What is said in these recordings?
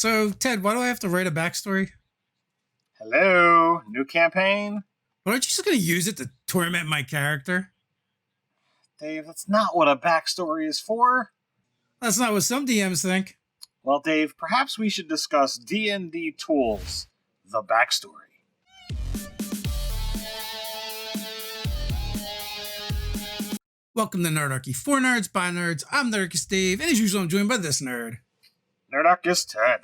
So, Ted, why do I have to write a backstory? Hello, new campaign? Why aren't you just going to use it to torment my character? Dave, that's not what a backstory is for. That's not what some DMs think. Well, Dave, perhaps we should discuss D&D Tools, the backstory. Welcome to Nerdarchy for Nerds by Nerds. I'm Nerdarchy Steve, and as usual, I'm joined by this nerd. Nerdarchy Ted.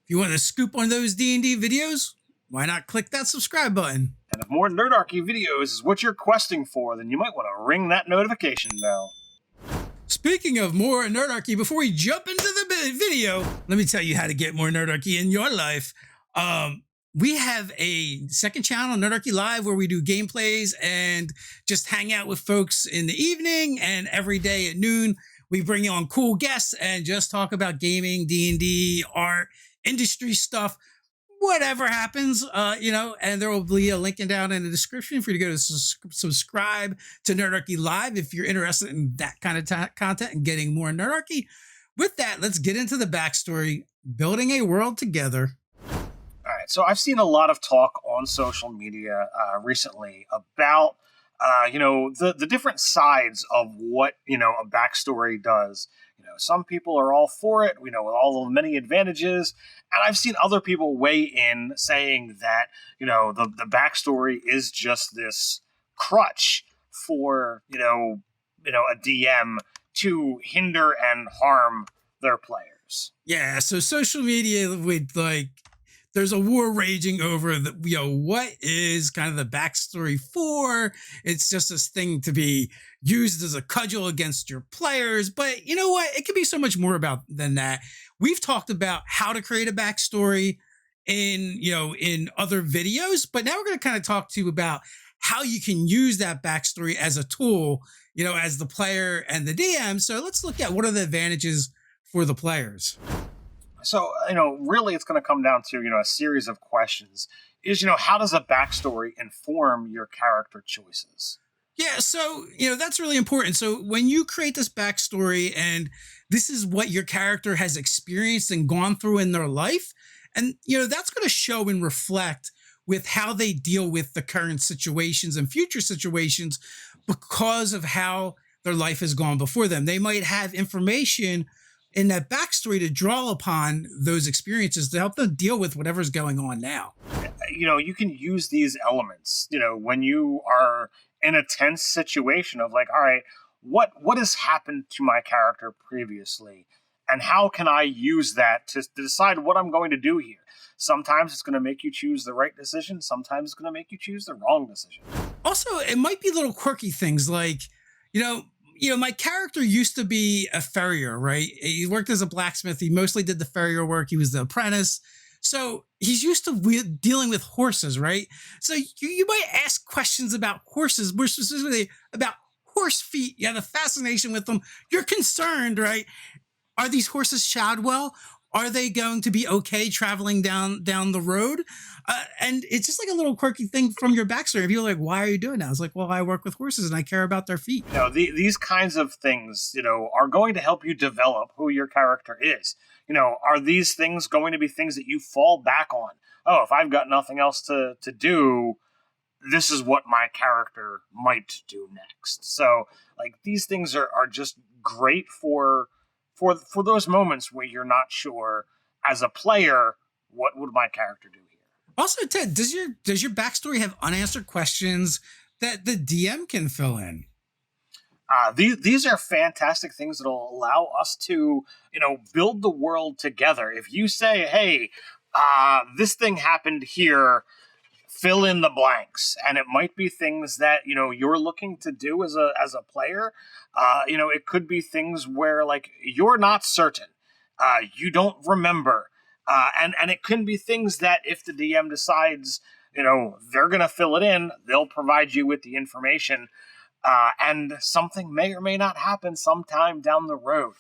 If you want to scoop on those D&D videos, why not click that subscribe button? And if more Nerdarchy videos is what you're questing for, then you might want to ring that notification bell. Speaking of more Nerdarchy, before we jump into the video, let me tell you how to get more Nerdarchy in your life. We have a second channel, Nerdarchy Live, where we do gameplays and just hang out with folks in the evening, and every day at noon, we bring on cool guests and just talk about gaming, D&D, art, industry stuff, whatever happens, and there will be a link down in the description for you to go to subscribe to Nerdarchy Live if you're interested in that kind of content and getting more Nerdarchy. With that, let's get into the backstory, building a world together. All right, so I've seen a lot of talk on social media recently about, the different sides of what, a backstory does. Some people are all for it, with all the many advantages. And I've seen other people weigh in saying that, the backstory is just this crutch for, a DM to hinder and harm their players. Yeah, so social media with there's a war raging over what is kind of the backstory for. It's just this thing to be used as a cudgel against your players. But you know what? It could be so much more than that. We've talked about how to create a backstory in other videos, but now we're going to kind of talk to you about how you can use that backstory as a tool, as the player and the DM. So let's look at what are the advantages for the players. So, really it's going to come down to, a series of questions. How does a backstory inform your character choices? Yeah, so, that's really important. So when you create this backstory and this is what your character has experienced and gone through in their life, and, that's going to show and reflect with how they deal with the current situations and future situations because of how their life has gone before them. They might have information in that backstory to draw upon those experiences to help them deal with whatever's going on now. You can use these elements, when you are in a tense situation of like, all right, what has happened to my character previously? And how can I use that to decide what I'm going to do here? Sometimes it's going to make you choose the right decision. Sometimes it's going to make you choose the wrong decision. Also, it might be little quirky things like, my character used to be a farrier, right? He worked as a blacksmith. He mostly did the farrier work. He was the apprentice. So he's used to dealing with horses, right? So you might ask questions about horses, more specifically about horse feet. You have a fascination with them. You're concerned, right? Are these horses shod well? Are they going to be okay traveling down the road? And it's just like a little quirky thing from your backstory. If you're like, why are you doing that? It's like, well, I work with horses and I care about their feet. These kinds of things, are going to help you develop who your character is. Are these things going to be things that you fall back on? Oh, if I've got nothing else to do, this is what my character might do next. So, these things are just great for those moments where you're not sure as a player, what would my character do here? Also, Ted, does your backstory have unanswered questions that the DM can fill in? These are fantastic things that will allow us to, build the world together. If you say, hey, this thing happened here, fill in the blanks, and it might be things that you're looking to do as a player. It could be things where you're not certain, you don't remember, and it can be things that if the DM decides they're gonna fill it in, they'll provide you with the information, and something may or may not happen sometime down the road.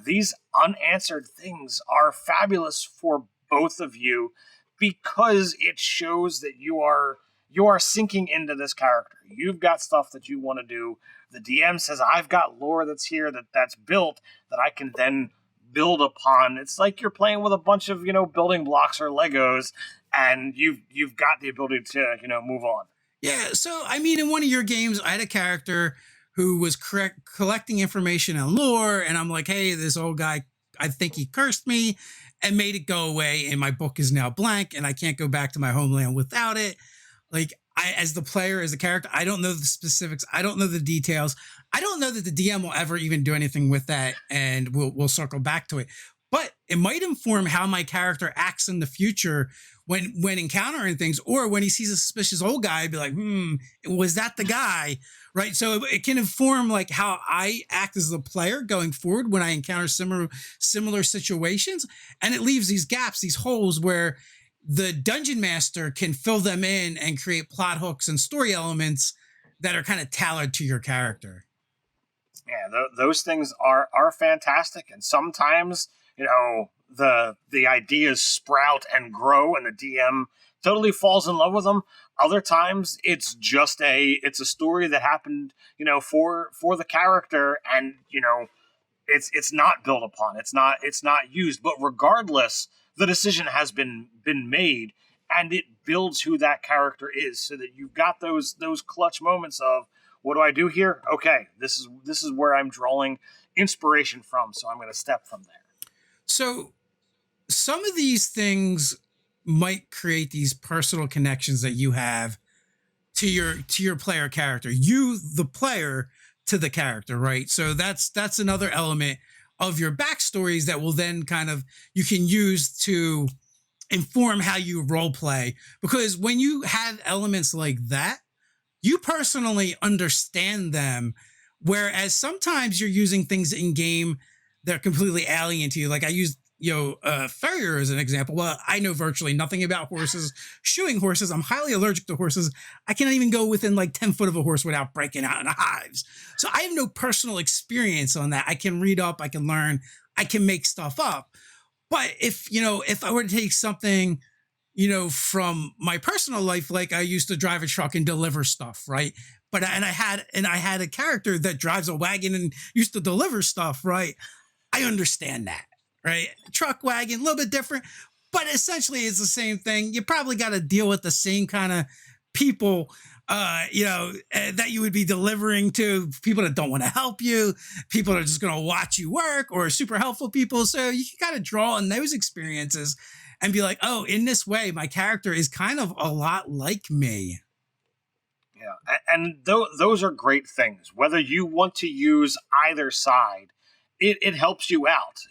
These unanswered things are fabulous for both of you, because it shows that you are sinking into this character. You've got stuff that you want to do. The DM says, I've got lore that's here that's built that I can then build upon. It's like you're playing with a bunch of, building blocks or Legos, and you've got the ability to, move on. Yeah. So, I mean, in one of your games, I had a character who was collecting information and lore, and I'm like, hey, this old guy, I think he cursed me and made it go away, and my book is now blank, and I can't go back to my homeland without it. Like, as the player, as a character, I don't know the specifics. I don't know the details. I don't know that the DM will ever even do anything with that, and we'll circle back to it. But it might inform how my character acts in the future when encountering things, or when he sees a suspicious old guy, be like, was that the guy? Right. So it can inform like how I act as the player going forward when I encounter similar situations. And it leaves these gaps, these holes where the dungeon master can fill them in and create plot hooks and story elements that are kind of tailored to your character. Yeah, those things are fantastic, and sometimes the ideas sprout and grow, and the DM totally falls in love with them. Other times, it's just a story that happened, for the character, and it's not built upon, it's not used. But regardless, the decision has been made, and it builds who that character is, so that you've got those clutch moments of, what do I do here? Okay, this is where I'm drawing inspiration from, so I'm going to step from there. So some of these things might create these personal connections that you have to your player character, you the player to the character, right? So that's another element of your backstories that will then kind of you can use to inform how you role play, because when you have elements like that, you personally understand them, whereas sometimes you're using things in game that are completely alien to you. Like I used, farrier as an example. Well, I know virtually nothing about horses, shoeing horses. I'm highly allergic to horses. I cannot even go within like 10 foot of a horse without breaking out in hives. So I have no personal experience on that. I can read up, I can learn, I can make stuff up. But if I were to take something, from my personal life, like I used to drive a truck and deliver stuff, right? But I had a character that drives a wagon and used to deliver stuff, right? I understand that, right? Truck, wagon, a little bit different, but essentially it's the same thing. You probably got to deal with the same kind of people, that you would be delivering to, people that don't want to help you, people that are just going to watch you work, or super helpful people. So you can kind of draw on those experiences and be like, oh, in this way, my character is kind of a lot like me. Yeah, and those are great things. Whether you want to use either side, it helps you out.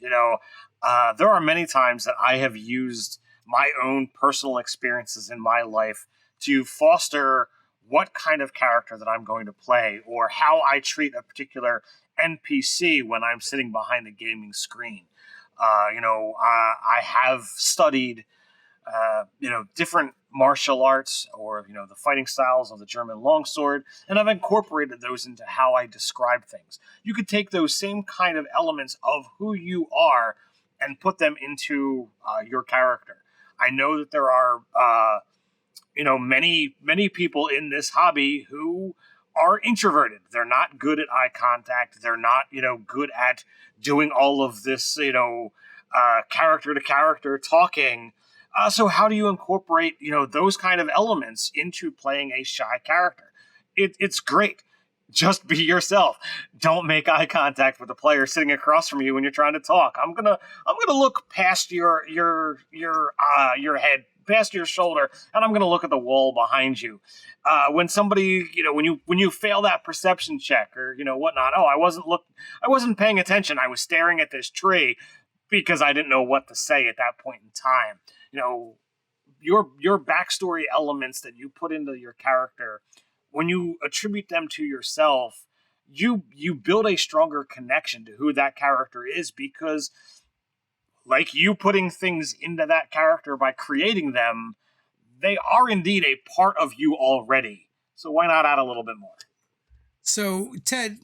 There are many times that I have used my own personal experiences in my life to foster what kind of character that I'm going to play, or how I treat a particular NPC when I'm sitting behind the gaming screen. I have studied, different martial arts, or, the fighting styles of the German longsword, and I've incorporated those into how I describe things. You could take those same kind of elements of who you are and put them into your character. I know that there are, many people in this hobby who are introverted. They're not good at eye contact. They're not, good at doing all of this, character to character talking. So how do you incorporate, those kind of elements into playing a shy character? It's great. Just be yourself. Don't make eye contact with the player sitting across from you when you're trying to talk. I'm gonna look past your head, past your shoulder, and I'm gonna look at the wall behind you. When somebody, when you fail that perception check, or whatnot. Oh, I wasn't paying attention. I was staring at this tree because I didn't know what to say at that point in time. Your backstory elements that you put into your character, when you attribute them to yourself, you build a stronger connection to who that character is, because like you putting things into that character by creating them, they are indeed a part of you already. So why not add a little bit more? So Ted,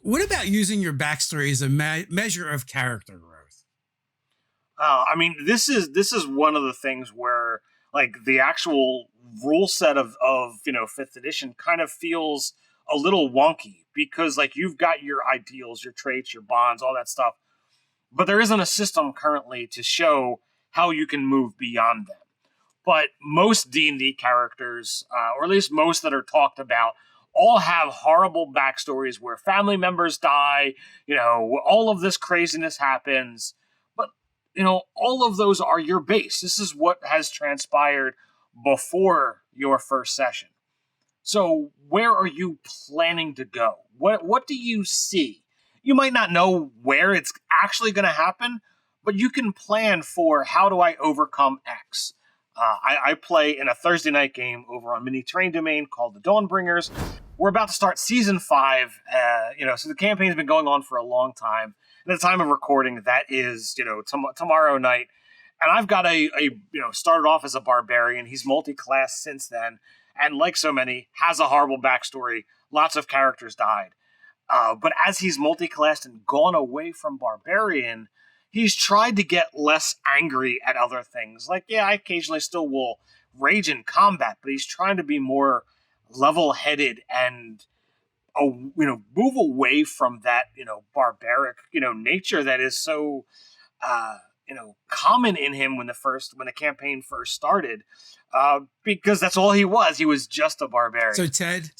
what about using your backstory as a measure of character growth? This is one of the things where, like, the actual rule set of 5th edition kind of feels a little wonky, because like you've got your ideals, your traits, your bonds, all that stuff. but there isn't a system currently to show how you can move beyond them. But most D&D characters, or at least most that are talked about, all have horrible backstories where family members die, all of this craziness happens. But, all of those are your base. This is what has transpired before your first session. So where are you planning to go? What do you see? You might not know where it's actually going to happen, but you can plan for how do I overcome X. I play in a Thursday night game over on Mini Terrain Domain called the Dawnbringers. We're about to start season 5. So the campaign's been going on for a long time. And at the time of recording, that is, tomorrow night. And I've got started off as a barbarian. He's multi-class since then. And like so many, has a horrible backstory. Lots of characters died. But as he's multi-classed and gone away from barbarian, he's tried to get less angry at other things. Like, I occasionally still will rage in combat, but he's trying to be more level-headed and, move away from that, barbaric, nature that is so, common in him when the campaign first started. Because that's all he was. He was just a barbarian. So Ted,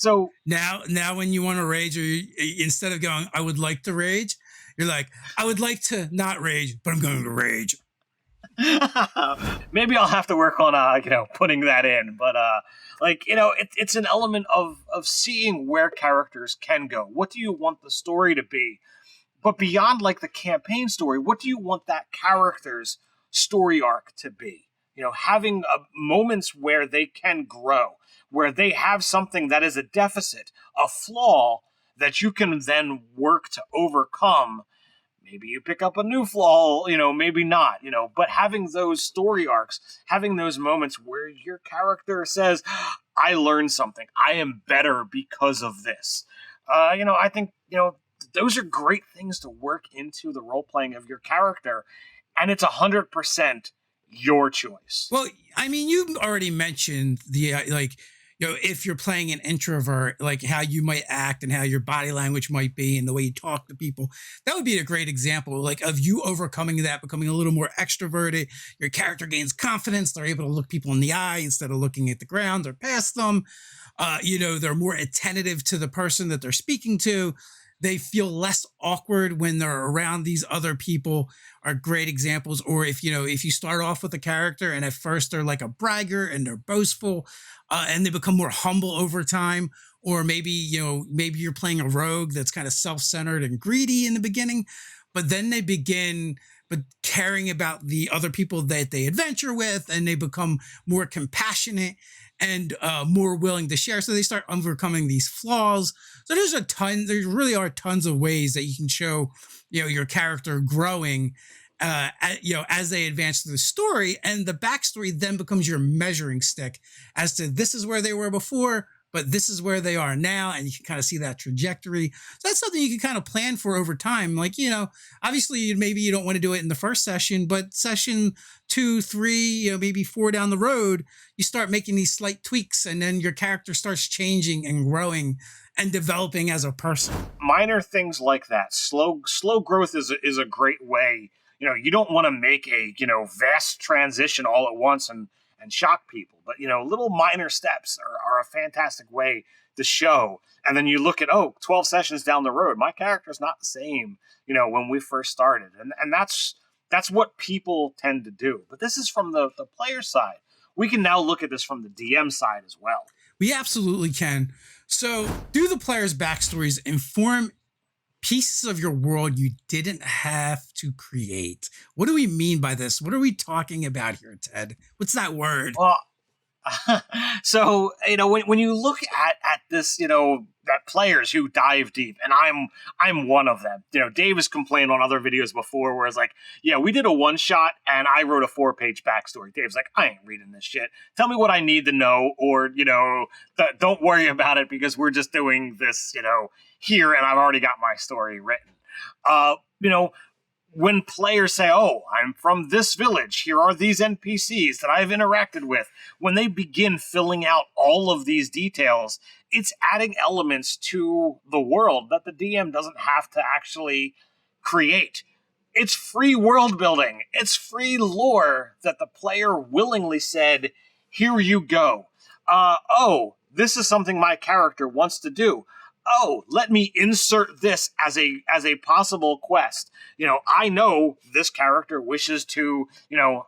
now when you want to rage, or instead of going, I would like to rage, you're like, I would like to not rage, but I'm going to rage. Maybe I'll have to work on putting that in. But it's an element of seeing where characters can go. What do you want the story to be? But beyond the campaign story, what do you want that character's story arc to be? Having moments where they can grow, where they have something that is a deficit, a flaw that you can then work to overcome. Maybe you pick up a new flaw, maybe not, but having those story arcs, having those moments where your character says, I learned something. I am better because of this. I think, those are great things to work into the role-playing of your character, and it's 100% your choice. Well, I mean, you already mentioned the if you're playing an introvert, like how you might act and how your body language might be and the way you talk to people. That would be a great example, of you overcoming that, becoming a little more extroverted. Your character gains confidence. They're able to look people in the eye instead of looking at the ground or past them. They're more attentive to the person that they're speaking to. They feel less awkward when they're around these other people are great examples. Or if you start off with a character and at first they're like a braggart and they're boastful and they become more humble over time. Or maybe you're playing a rogue that's kind of self-centered and greedy in the beginning, but then they begin caring about the other people that they adventure with, and they become more compassionate and more willing to share. So they start overcoming these flaws. So there really are tons of ways that you can show, your character growing, as they advance through the story, and the backstory then becomes your measuring stick as to this is where they were before, but this is where they are now. And you can kind of see that trajectory. So that's something you can kind of plan for over time. Obviously maybe you don't want to do it in the first session, but session 2, 3, maybe 4 down the road, you start making these slight tweaks, and then your character starts changing and growing and developing as a person. Minor things like that. Slow growth is a great way. You don't want to make a, vast transition all at once and shock people. But, little minor steps are a fantastic way to show. And then you look at, 12 sessions down the road, my character's not the same, when we first started. And that's what people tend to do. But this is from the player side. We can now look at this from the DM side as well. We absolutely can. So do the players' backstories inform pieces of your world you didn't have to create? What do we mean by this? What are we talking about here, Ted? What's that word? Well, so, when you look at this, that players who dive deep, and I'm one of them. Dave has complained on other videos before where it's like, yeah, we did a one shot and I wrote a 4-page backstory. Dave's like, I ain't reading this shit. Tell me what I need to know, or, don't worry about it because we're just doing this, here and I've already got my story written. When players say, I'm from this village, here are these NPCs that I've interacted with, when they begin filling out all of these details, it's adding elements to the world that the DM doesn't have to actually create. It's free world building. It's free lore that the player willingly said, here you go. This is something my character wants to do. Oh, let me insert this as a possible quest. I know this character wishes to,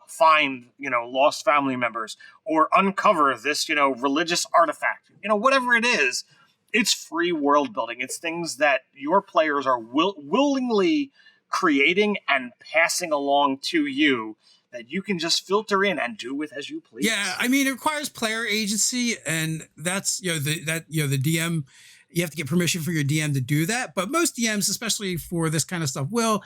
find, lost family members or uncover this, religious artifact. Whatever it is, it's free world building. It's things that your players are willingly creating and passing along to you that you can just filter in and do with as you please. Yeah, I mean, it requires player agency, and that's the DM. You have to get permission for your DM to do that. But most DMs, especially for this kind of stuff, will,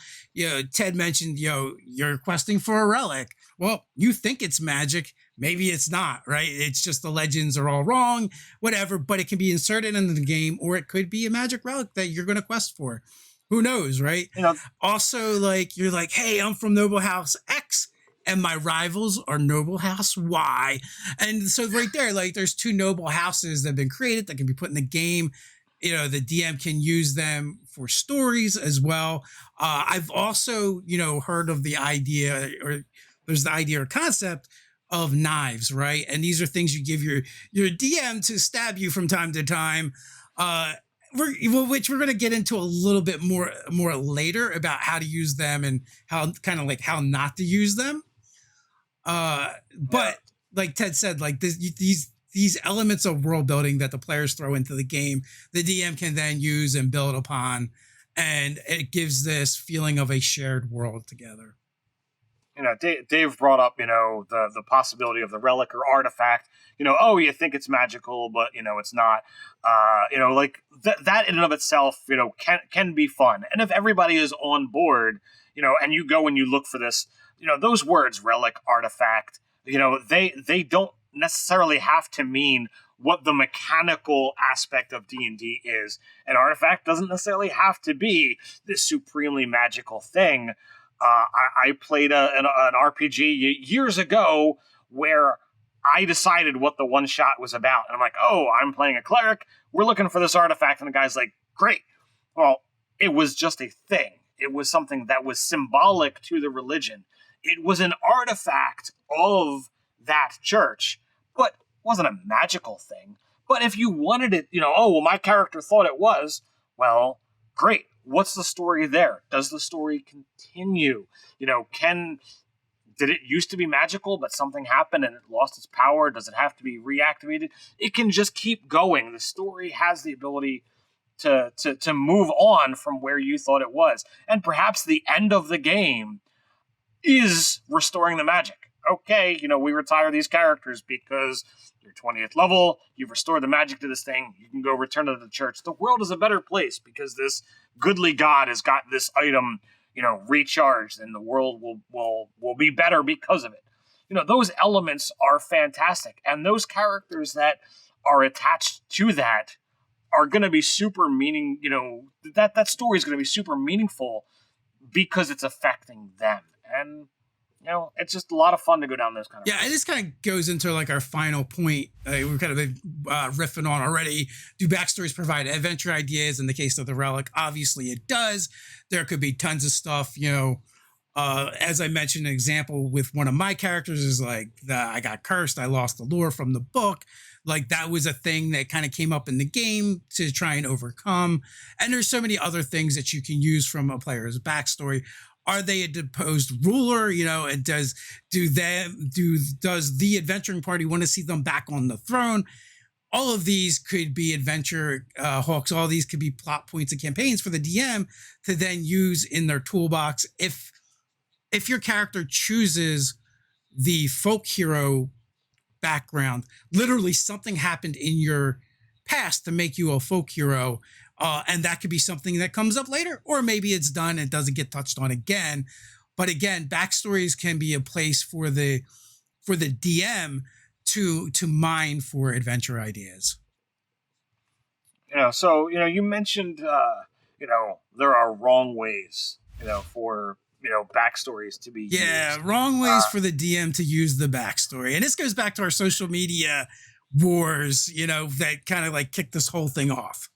Ted mentioned, you're questing for a relic. Well, you think it's magic. Maybe it's not, right? It's just the legends are all wrong, whatever, but it can be inserted into the game, or it could be a magic relic that you're going to quest for. Who knows, right? Also, you're like, hey, I'm from Noble House X, and my rivals are Noble House Y. And so right there, there's two noble houses that have been created that can be put in the game. The DM can use them for stories as well. I've also, heard of the idea, or there's the idea or concept of knives, right? And these are things you give your DM to stab you from time to time. Which we're going to get into a little bit more later about how to use them and how how not to use them. But like Ted said, these elements of world building that the players throw into the game, the DM can then use and build upon, and it gives this feeling of a shared world together. Dave brought up, the possibility of the relic or artifact. You think it's magical, but it's not. That in and of itself, can be fun. And if everybody is on board, and you go and you look for this, those words, relic, artifact, they don't necessarily have to mean what the mechanical aspect of D&D is. An artifact doesn't necessarily have to be this supremely magical thing. I played an RPG years ago where I decided what the one shot was about. And I'm like, I'm playing a cleric. We're looking for this artifact. And the guy's like, great. Well, it was just a thing. It was something that was symbolic to the religion. It was an artifact of that church, but wasn't a magical thing. But if you wanted it, my character thought it was, well, great. What's the story there? Does the story continue? Did it used to be magical, but something happened and it lost its power? Does it have to be reactivated? It can just keep going. The story has the ability to move on from where you thought it was. And perhaps the end of the game is restoring the magic. Okay, we retire these characters because you're 20th level, you've restored the magic to this thing, you can go return to the church. The world is a better place because this goodly god has got this item, recharged, and the world will be better because of it. Those elements are fantastic, and those characters that are attached to that are going to be super that story is going to be super meaningful because it's affecting them. And it's just a lot of fun to go down those kind of and this kind of goes into our final point. We're kind of riffing on already. Do backstories provide adventure ideas? In the case of the relic, obviously it does. There could be tons of stuff. As I mentioned, an example with one of my characters is I got cursed. I lost the lore from the book. That was a thing that kind of came up in the game to try and overcome. And there's so many other things that you can use from a player's backstory. Are they a deposed ruler? And does the adventuring party want to see them back on the throne? All of these could be adventure hooks. All these could be plot points and campaigns for the DM to then use in their toolbox. If your character chooses the folk hero background, literally something happened in your past to make you a folk hero. And that could be something that comes up later, or maybe it's done and doesn't get touched on again. But again, backstories can be a place for the DM to mine for adventure ideas. You mentioned there are wrong ways for backstories to be used. Wrong ways for the DM to use the backstory. And this goes back to our social media wars, that kind of kicked this whole thing off.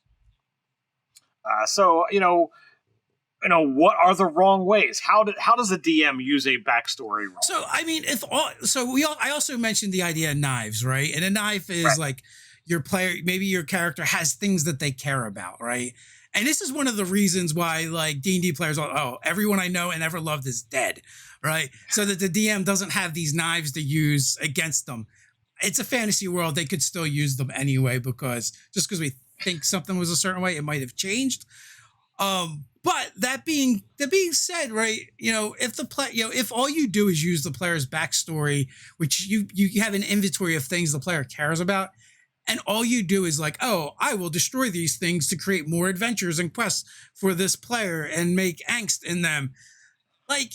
what are the wrong ways? How does a DM use a backstory wrong? So I mean, I also mentioned the idea of knives, right? And a knife is Right. like your player, maybe your character has things that they care about, right? And this is one of the reasons why like D&D players are, oh, everyone I know and ever loved is dead, right? So that the DM doesn't have these knives to use against them. It's a fantasy world. They could still use them anyway, because just because we think something was a certain way, it might have changed. But that being said, right, if all you do is use the player's backstory, which you have an inventory of things the player cares about, and all you do is like, oh, I will destroy these things to create more adventures and quests for this player and make angst in them. Like,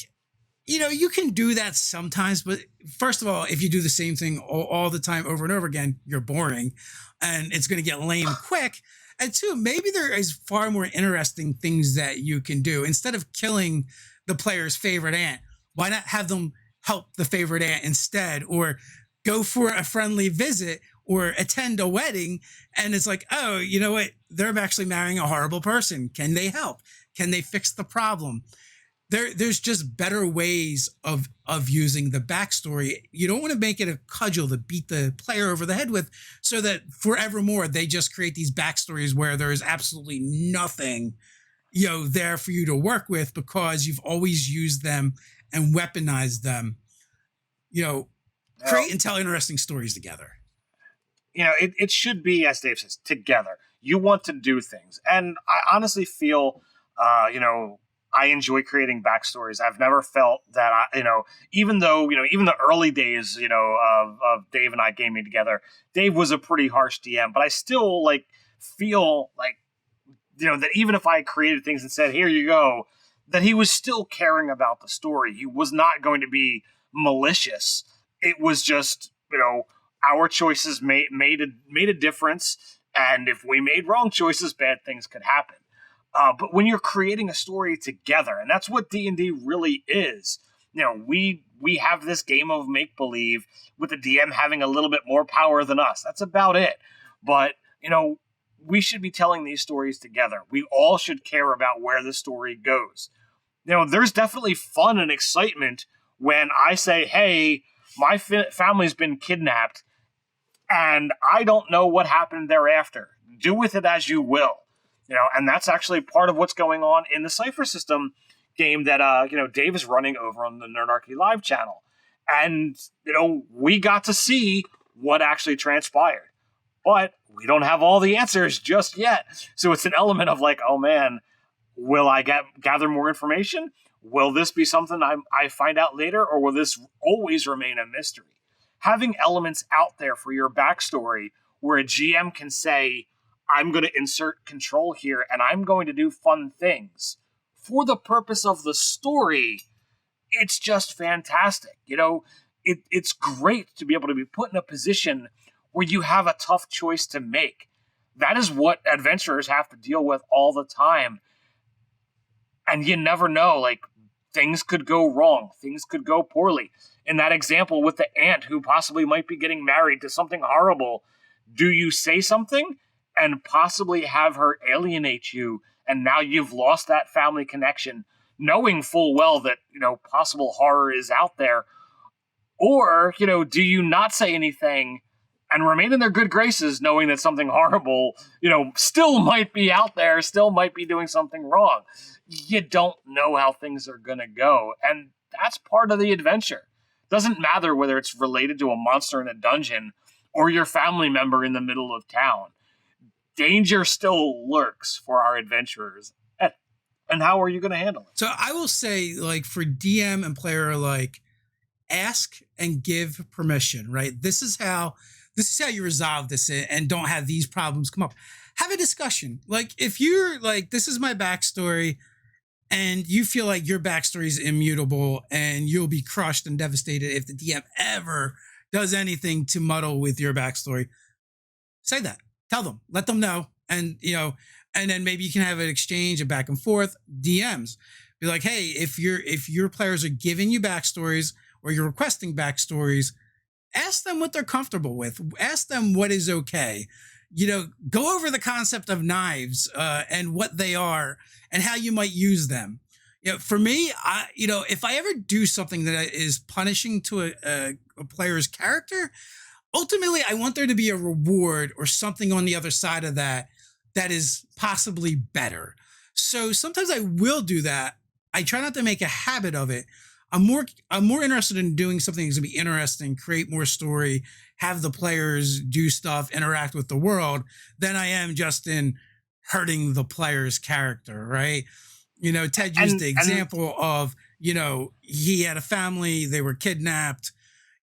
you can do that sometimes, but first of all, if you do the same thing all the time over and over again, you're boring and it's going to get lame quick. And two, maybe there is far more interesting things that you can do. Instead of killing the player's favorite ant, why not have them help the favorite ant instead, or go for a friendly visit or attend a wedding? And it's like, oh, you know what? They're actually marrying a horrible person. Can they help? Can they fix the problem? There's just better ways of using the backstory. You don't want to make it a cudgel to beat the player over the head with, so that forevermore they just create these backstories where there is absolutely nothing, there for you to work with, because you've always used them and weaponized them. Create and tell interesting stories together. It should be, as Dave says, together. You want to do things, and I honestly feel, I enjoy creating backstories. I've never felt that even though, even the early days, of Dave and I gaming together, Dave was a pretty harsh DM, but I still feel like, that even if I created things and said, here you go, that he was still caring about the story. He was not going to be malicious. It was just, our choices made a difference. And if we made wrong choices, bad things could happen. But when you're creating a story together, and that's what D&D really is, we have this game of make-believe with the DM having a little bit more power than us. That's about it. But, we should be telling these stories together. We all should care about where the story goes. There's definitely fun and excitement when I say, hey, my family's been kidnapped and I don't know what happened thereafter. Do with it as you will. And that's actually part of what's going on in the Cypher System game that, Dave is running over on the Nerdarchy Live channel. And, we got to see what actually transpired. But we don't have all the answers just yet. So it's an element of like, oh man, will I gather more information? Will this be something I find out later? Or will this always remain a mystery? Having elements out there for your backstory where a GM can say, I'm going to insert control here and I'm going to do fun things for the purpose of the story. It's just fantastic. It's great to be able to be put in a position where you have a tough choice to make. That is what adventurers have to deal with all the time. And you never know, things could go wrong. Things could go poorly. In that example with the aunt who possibly might be getting married to something horrible, do you say something and possibly have her alienate you, and now you've lost that family connection, knowing full well that, possible horror is out there? Or, do you not say anything and remain in their good graces, knowing that something horrible, still might be out there, still might be doing something wrong? You don't know how things are going to go, and that's part of the adventure. Doesn't matter whether it's related to a monster in a dungeon or your family member in the middle of town. Danger still lurks for our adventurers. And how are you going to handle it? So I will say, for DM and player, ask and give permission, right? This is how you resolve this and don't have these problems come up. Have a discussion. If you're this is my backstory, and you feel like your backstory is immutable and you'll be crushed and devastated if the DM ever does anything to muddle with your backstory, say that. Tell them, let them know. And, and then maybe you can have an exchange of back and forth DMs. Be like, hey, if your players are giving you backstories or you're requesting backstories, ask them what they're comfortable with. Ask them what is okay. go over the concept of knives and what they are and how you might use them. For me, if I ever do something that is punishing to a player's character, ultimately I want there to be a reward or something on the other side of that is possibly better. So sometimes I will do that. I try not to make a habit of it. I'm more interested in doing something that's gonna be interesting, create more story, have the players do stuff, interact with the world, than I am just in hurting the player's character, right? Ted used the example of, he had a family, they were kidnapped.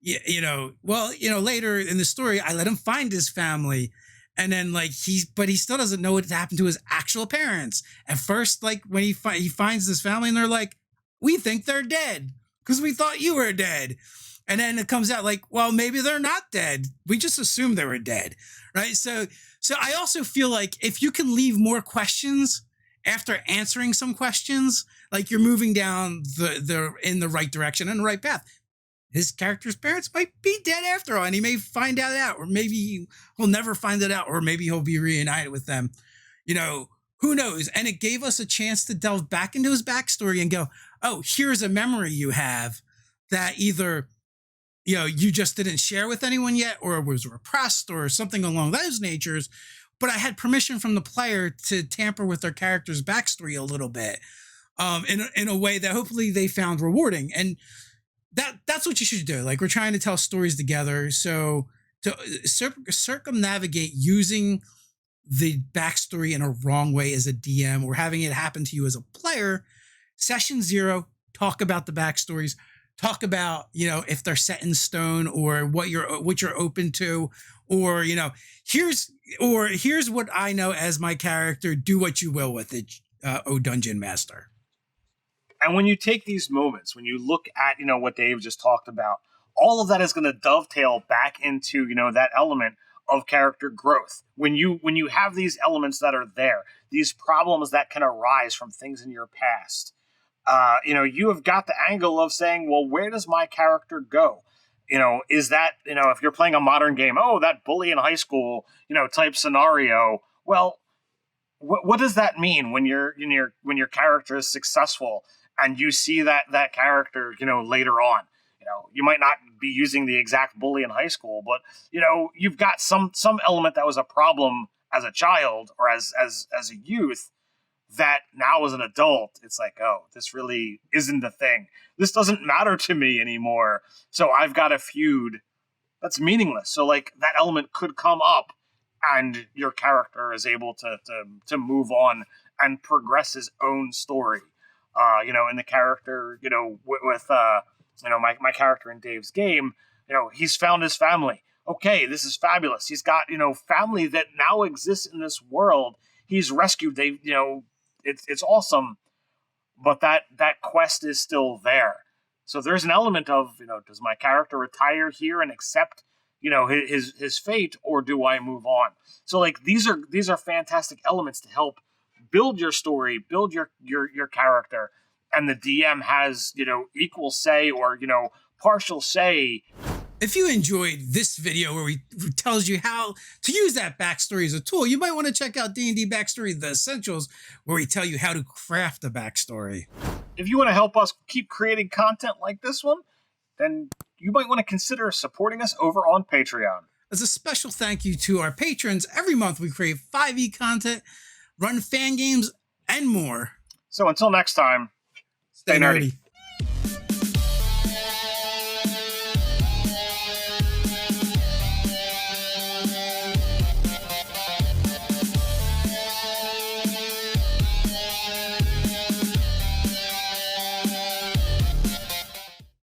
Later in the story, I let him find his family. And then but he still doesn't know what happened to his actual parents. At first, when he finds his family and they're like, we think they're dead because we thought you were dead. And then it comes out well, maybe they're not dead. We just assumed they were dead. Right. So I also feel like if you can leave more questions after answering some questions, you're moving down in the right direction and the right path. His character's parents might be dead after all, and he may find out, or maybe he'll never find it out, or maybe he'll be reunited with them. Who knows? And it gave us a chance to delve back into his backstory and go, oh, here's a memory you have that either, you just didn't share with anyone yet, or was repressed, or something along those natures. But I had permission from the player to tamper with their character's backstory a little bit, in a way that hopefully they found rewarding. And that's what you should do. We're trying to tell stories together. So to circumnavigate using the backstory in a wrong way as a DM, or having it happen to you as a player, session 0, talk about the backstories, talk about, if they're set in stone, or what you're open to, or, here's what I know as my character, do what you will with it, O Dungeon Master. And when you take these moments, when you look at, what Dave just talked about, all of that is going to dovetail back into, that element of character growth. When you have these elements that are there, these problems that can arise from things in your past, you have got the angle of saying, well, where does my character go? Is that, if you're playing a modern game, that bully in high school, type scenario, well, what does that mean when your character is successful and you see that character, later on? You might not be using the exact bully in high school, but you've got some element that was a problem as a child or as a youth that now as an adult, it's oh, this really isn't a thing. This doesn't matter to me anymore. So I've got a feud that's meaningless. So that element could come up, and your character is able to move on and progress his own story. And the character, with my character in Dave's game, he's found his family. Okay, this is fabulous. He's got, family that now exists in this world. He's rescued. They, it's awesome. But that quest is still there. So there's an element of, does my character retire here and accept, his fate, or do I move on? So these are fantastic elements to help build your story, build your character, and the DM has, equal say or, partial say. If you enjoyed this video where we tells you how to use that backstory as a tool, you might want to check out D&D Backstory, The Essentials, where we tell you how to craft a backstory. If you want to help us keep creating content like this one, then you might want to consider supporting us over on Patreon. As a special thank you to our patrons, every month we create 5e content, run fan games, and more. So until next time, stay nerdy.